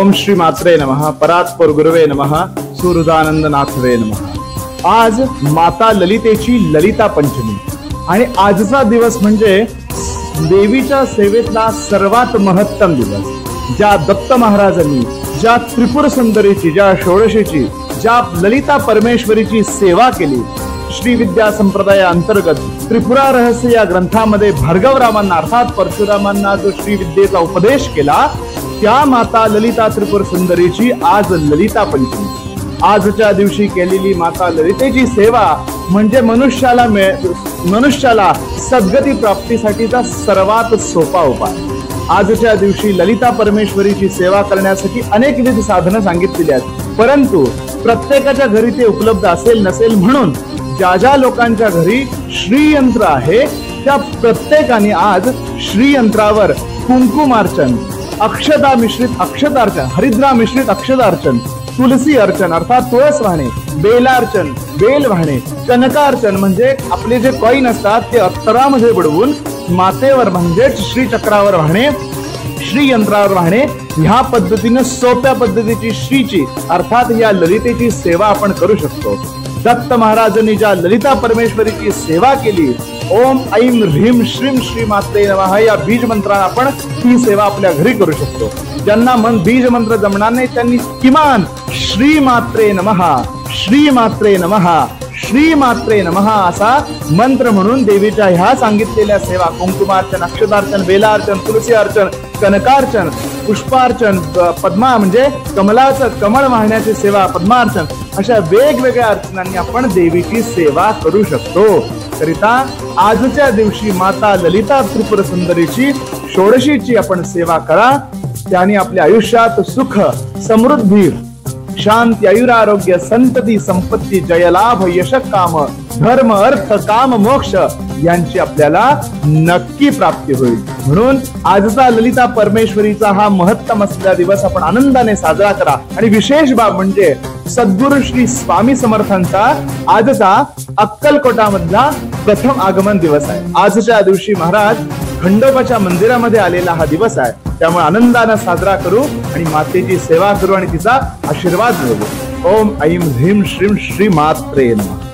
ओम श्री मात्रे नमः, परात्पर गुरुवे नमः, सुहृदानंदनाथवे नमः। आज माता ललितेची ललिता पंचमी आणि आजचा दिवस म्हणजे देवीच्या सेवेतला सर्वात महत्तम दिवस। ज्या दत्त महाराजांनी ज्या त्रिपुर सुंदरीची, ज्या षोडशीची, ज्या ललिता परमेश्वरीची सेवा केली, श्री विद्या संप्रदाय अंतर्गत त्रिपुरा रहस्य या ग्रंथामध्ये भार्गवरामांना अर्थात परशुरामांना जो श्री विद्येचा उपदेश केला, त्या माता ललिता त्रिपुर सुंदरीची आज ललिता पंचमी। आजच्या दिवशी केलेली माता ललितेची सेवा म्हणजे मनुष्याला सद्गती प्राप्तीसाठीचा सर्वात सोपा उपाय। आजच्या दिवशी ललिता परमेश्वरीची सेवा करण्यासाठी अनेकविध साधनं सांगितलेली आहेत, परंतु प्रत्येकाच्या घरी ते उपलब्ध असेल नसेल म्हणून ज्या लोकांच्या घरी श्रीयंत्र आहे त्या प्रत्येकाने आज श्रीयंत्रावर कुंकुमार्चन, अक्षता मिश्रित अक्षतार्चन, हरिद्रा मिश्रित अक्षतार्चन, तुलसी अर्चन अर्थात तुळस वाहणे, बेलार्चन बेल वाहणे, कनकार्चन म्हणजे आपले जे कॉईन असतात ते अत्तरामध्ये बुडवून मातेवर म्हणजेच श्रीचक्रावर वाहणे, श्रीयंत्रावर वाहणे, ह्या पद्धतीने सोप्या पद्धतीची श्रीची अर्थात या ललितेची सेवा आपण करू शकतो। दत्त महाराजांनी ज्या ललिता परमेश्वरीची सेवा केली, ओम ऐं ह्रीं श्रीं श्री मात्रे नमः या बीज मंत्राने आपण ही सेवा आपल्या घरी करू शकतो। ज्यांना बीज मंत्र जमणार नाही त्यांनी किमान श्री मात्रे नमः, श्री मात्रे नमः, श्री मात्रे नमः असा मंत्र म्हणून देवीच्या ह्या सांगितलेल्या सेवा कुंकुमार्चन, अक्षतार्चन, बेलार्चन, तुलसी अर्चन, कनकार्चन, पुष्पार्चन, पद्मा म्हणजे कमलाचं कमळ वाहण्याची सेवा, पद्मार्चन अशा वेगवेगळ्या अर्चनांनी आपण देवीची सेवा करू शकतो। करिता आजच्या दिवशी माता ललिता त्रिपुर सुंदरीची षोडशीची आपण सेवा करा। त्याने आपल्या आयुष्यात सुख, समृद्धी, शांती, आयुरारोग्य, संतती, संपत्ती, जयलाभ, यश, काम, धर्म, अर्थ, काम, मोक्ष यांची आपल्याला नक्की प्राप्ती होईल। म्हणून आजचा ललिता परमेश्वरीचा हा महत्तम असलेला दिवस आपण आनंदाने साजरा करा। आणि विशेष बाब म्हणजे सद्गुरु श्री स्वामी समर्थांचा आजचा अक्कलकोटामधला प्रथम आगमन दिवस आहे। आजच्या दिवशी महाराज खंडोबाच्या मंदिरामध्ये आलेला हा दिवस आहे, त्यामुळे आनंदाने साजरा करू आणि मातेची सेवा करू आणि तिचा आशीर्वाद मिळवू। ओम ऐं ह्रीं श्रीं श्री मात्रे नमः।